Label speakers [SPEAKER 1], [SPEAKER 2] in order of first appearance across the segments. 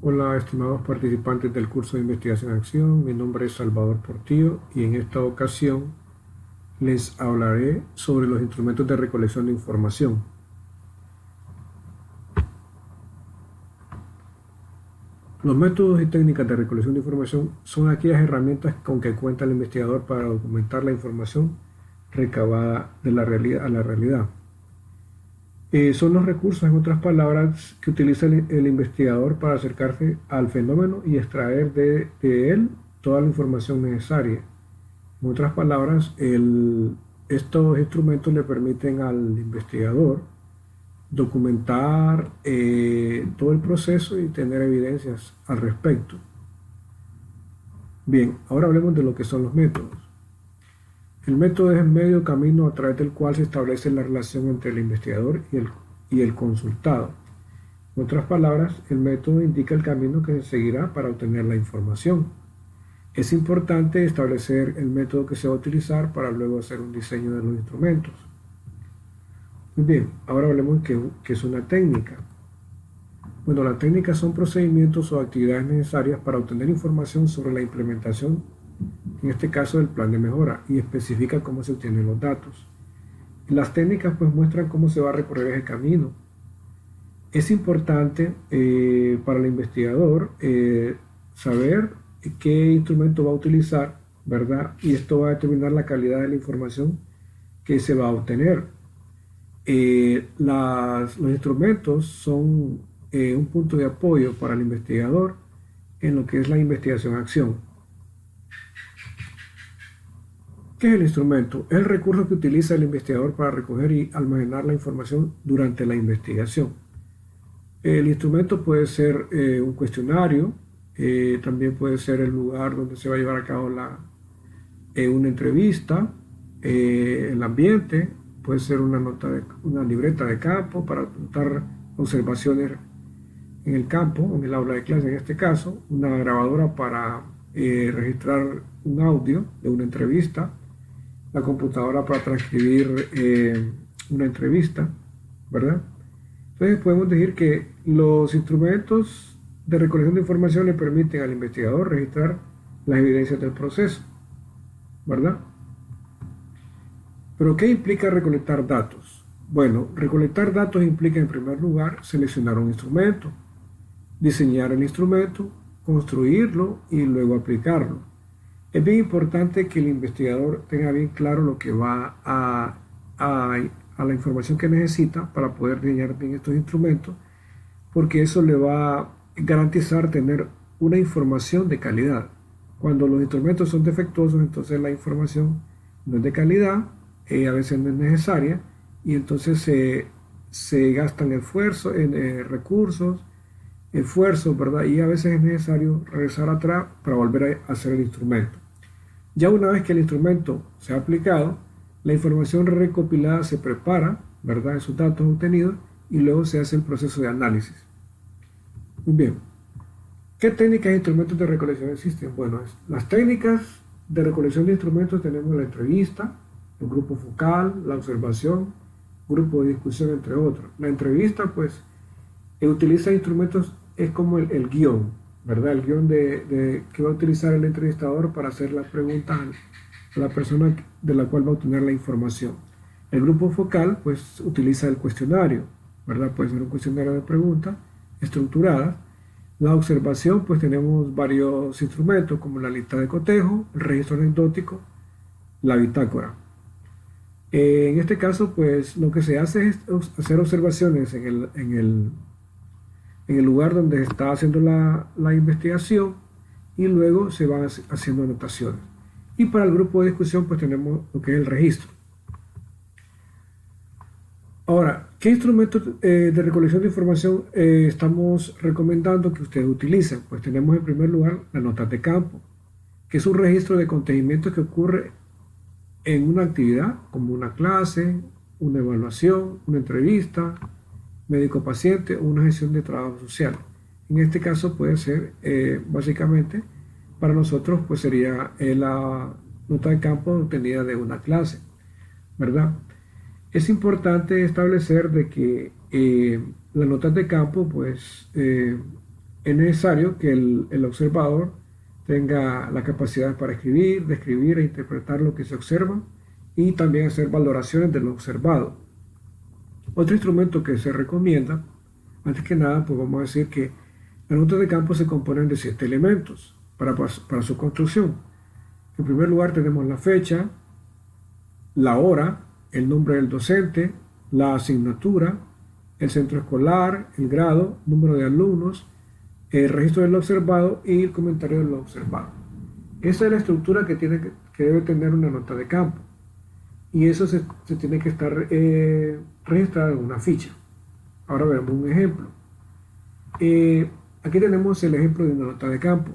[SPEAKER 1] Hola, estimados participantes del curso de Investigación en Acción. Mi nombre es Salvador Portillo y en esta ocasión les hablaré sobre los instrumentos de recolección de información. Los métodos y técnicas de recolección de información son aquellas herramientas con que cuenta el investigador para documentar la información recabada de la realidad a la realidad. Son los recursos, en otras palabras, que utiliza el investigador para acercarse al fenómeno y extraer de él toda la información necesaria. En otras palabras, estos instrumentos le permiten al investigador documentar todo el proceso y tener evidencias al respecto. Bien, ahora hablemos de lo que son los métodos. El método es el medio camino a través del cual se establece la relación entre el investigador y el consultado. En otras palabras, el método indica el camino que se seguirá para obtener la información. Es importante establecer el método que se va a utilizar para luego hacer un diseño de los instrumentos. Muy bien, ahora hablemos de qué es una técnica. Bueno, las técnicas son procedimientos o actividades necesarias para obtener información sobre la implementación, en este caso del plan de mejora, y especifica cómo se obtienen los datos. Las técnicas pues muestran cómo se va a recorrer ese camino. Es importante para el investigador saber qué instrumento va a utilizar, ¿verdad? Y esto va a determinar la calidad de la información que se va a obtener. Los instrumentos son un punto de apoyo para el investigador en lo que es la investigación-acción. ¿Qué es el instrumento? Es el recurso que utiliza el investigador para recoger y almacenar la información durante la investigación. El instrumento puede ser un cuestionario, también puede ser el lugar donde se va a llevar a cabo una entrevista, el ambiente, puede ser una libreta de campo para anotar observaciones en el campo, en el aula de clase en este caso, una grabadora para registrar un audio de una entrevista, la computadora para transcribir una entrevista, ¿verdad? Entonces podemos decir que los instrumentos de recolección de información le permiten al investigador registrar las evidencias del proceso, ¿verdad? Pero ¿qué implica recolectar datos? Bueno, recolectar datos implica en primer lugar seleccionar un instrumento, diseñar el instrumento, construirlo y luego aplicarlo. Es bien importante que el investigador tenga bien claro lo que va a la información que necesita para poder diseñar bien estos instrumentos, porque eso le va a garantizar tener una información de calidad. Cuando los instrumentos son defectuosos, entonces la información no es de calidad, a veces no es necesaria, y entonces se gastan recursos, esfuerzos, ¿verdad? Y a veces es necesario regresar atrás para volver a hacer el instrumento. Ya una vez que el instrumento se ha aplicado, la información recopilada se prepara, ¿verdad?, esos datos obtenidos, y luego se hace el proceso de análisis. Muy bien. ¿Qué técnicas e instrumentos de recolección existen? Bueno, las técnicas de recolección de instrumentos tenemos la entrevista, el grupo focal, la observación, grupo de discusión, entre otros. La entrevista, pues, utiliza instrumentos, es como el guión, ¿verdad? El guión que va a utilizar el entrevistador para hacer las preguntas a la persona de la cual va a obtener la información. El grupo focal, pues, utiliza el cuestionario, ¿verdad? Puede ser un cuestionario de preguntas estructuradas. La observación, pues tenemos varios instrumentos como la lista de cotejo, el registro anecdótico, la bitácora. En este caso, pues lo que se hace es hacer observaciones en el lugar donde se está haciendo la investigación y luego se van haciendo anotaciones. Y para el grupo de discusión, pues tenemos lo que es el registro. Ahora, ¿qué instrumentos de recolección de información estamos recomendando que ustedes utilicen? Pues tenemos en primer lugar las notas de campo, que es un registro de acontecimientos que ocurre en una actividad, como una clase, una evaluación, una entrevista, médico-paciente o una gestión de trabajo social. En este caso puede ser, básicamente, para nosotros, pues sería la nota de campo obtenida de una clase, ¿verdad? Es importante establecer de que las notas de campo, pues, es necesario que el observador tenga la capacidad para escribir, describir e interpretar lo que se observa y también hacer valoraciones de lo observado. Otro instrumento que se recomienda, antes que nada, pues vamos a decir que las notas de campo se componen de 7 elementos para su construcción. En primer lugar tenemos la fecha, la hora, el nombre del docente, la asignatura, el centro escolar, el grado, número de alumnos, el registro de lo observado y el comentario de lo observado. Esa es la estructura que debe tener una nota de campo. Y eso se tiene que estar registrado en una ficha. Ahora veremos un ejemplo. Aquí tenemos el ejemplo de una nota de campo.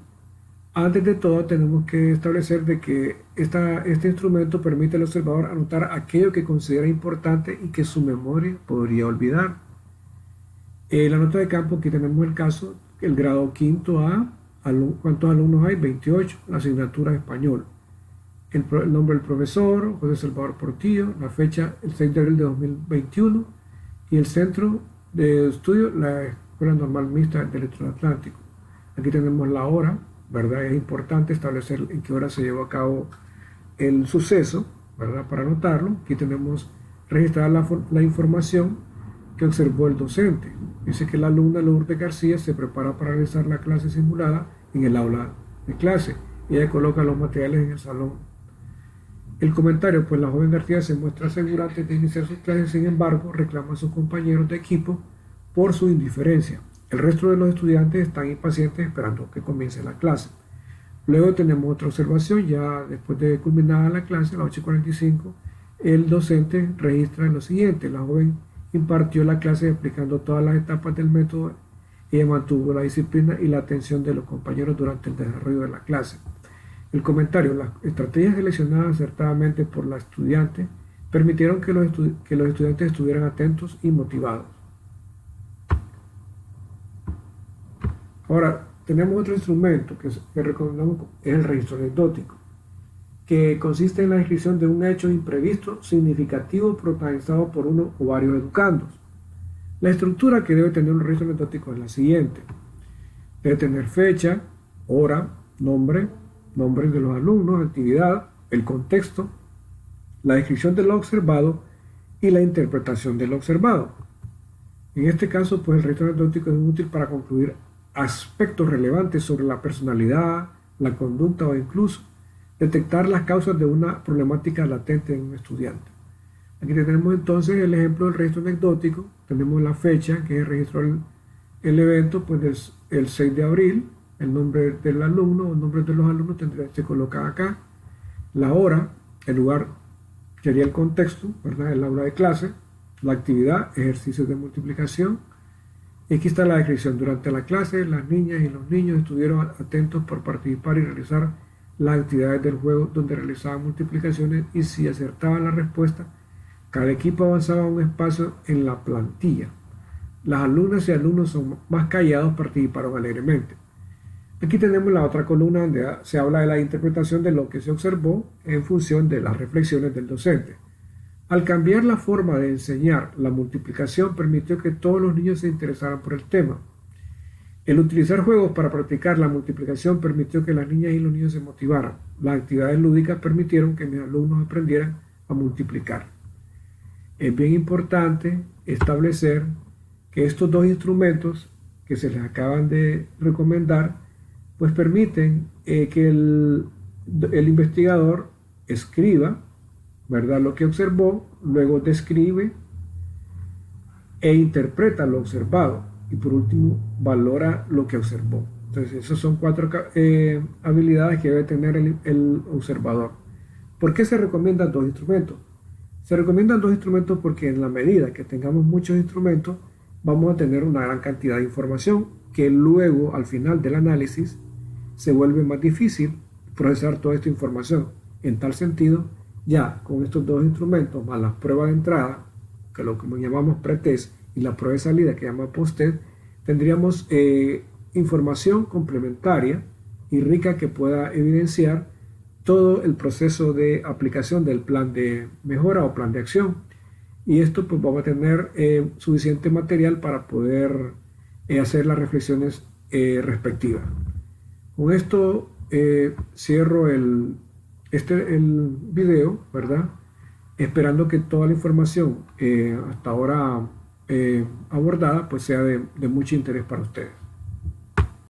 [SPEAKER 1] Antes de todo tenemos que establecer de que este instrumento permite al observador anotar aquello que considera importante y que su memoria podría olvidar. La nota de campo, aquí tenemos el caso, el grado quinto A, ¿cuántos alumnos hay? 28, la asignatura español. El nombre del profesor, José Salvador Portillo, la fecha, el 6 de abril de 2021, y el centro de estudio, la Escuela Normal Mixta del Electroatlántico. Aquí tenemos la hora, ¿verdad? Es importante establecer en qué hora se llevó a cabo el suceso, ¿verdad? Para anotarlo. Aquí tenemos registrada la información que observó el docente. Dice que la alumna Lourdes García se prepara para realizar la clase simulada en el aula de clase. Ella coloca los materiales en el salón. El comentario, pues la joven García se muestra segura antes de iniciar sus clases, sin embargo, reclama a sus compañeros de equipo por su indiferencia. El resto de los estudiantes están impacientes esperando que comience la clase. Luego tenemos otra observación, ya después de culminada la clase, a las 8:45, el docente registra lo siguiente: la joven impartió la clase aplicando todas las etapas del método. Ella mantuvo la disciplina y la atención de los compañeros durante el desarrollo de la clase. El comentario: las estrategias seleccionadas acertadamente por la estudiante permitieron que los estudiantes estuvieran atentos y motivados. Ahora, tenemos otro instrumento que recomendamos, es el registro anecdótico, que consiste en la descripción de un hecho imprevisto significativo protagonizado por uno o varios educandos. La estructura que debe tener un registro anecdótico es la siguiente: debe tener fecha, hora, nombre de los alumnos, actividad, el contexto, la descripción de lo observado y la interpretación de lo observado. En este caso, pues el registro anecdótico es útil para concluir aspectos relevantes sobre la personalidad, la conducta o incluso detectar las causas de una problemática latente en un estudiante. Aquí tenemos entonces el ejemplo del registro anecdótico. Tenemos la fecha, que es el registro del evento, pues el 6 de abril, el nombre del alumno o el nombre de los alumnos se coloca acá, la hora, el lugar sería el contexto, ¿verdad? El aula de clase, la actividad, ejercicios de multiplicación. Y aquí está la descripción: durante la clase las niñas y los niños estuvieron atentos por participar y realizar las actividades del juego donde realizaban multiplicaciones, y si acertaban la respuesta, cada equipo avanzaba un espacio en la plantilla. Las alumnas y alumnos son más callados, participaron alegremente. Aquí tenemos la otra columna donde se habla de la interpretación de lo que se observó en función de las reflexiones del docente. Al cambiar la forma de enseñar, la multiplicación permitió que todos los niños se interesaran por el tema. El utilizar juegos para practicar la multiplicación permitió que las niñas y los niños se motivaran. Las actividades lúdicas permitieron que mis alumnos aprendieran a multiplicar. Es bien importante establecer que estos dos instrumentos que se les acaban de recomendar, pues permiten que el investigador escriba, ¿verdad?, lo que observó, luego describe e interpreta lo observado, y por último valora lo que observó. Entonces esas son 4 habilidades que debe tener el observador. ¿Por qué se recomiendan 2 instrumentos? Se recomiendan 2 instrumentos porque en la medida que tengamos muchos instrumentos vamos a tener una gran cantidad de información que luego al final del análisis se vuelve más difícil procesar toda esta información. En tal sentido, ya con estos 2 instrumentos más las pruebas de entrada, que lo que llamamos pretest, y la prueba de salida que llama post-test, tendríamos información complementaria y rica que pueda evidenciar todo el proceso de aplicación del plan de mejora o plan de acción. Y esto pues vamos a tener suficiente material para poder hacer las reflexiones respectiva. Con esto cierro el video, ¿verdad? Esperando que toda la información hasta ahora abordada pues sea de mucho interés para ustedes.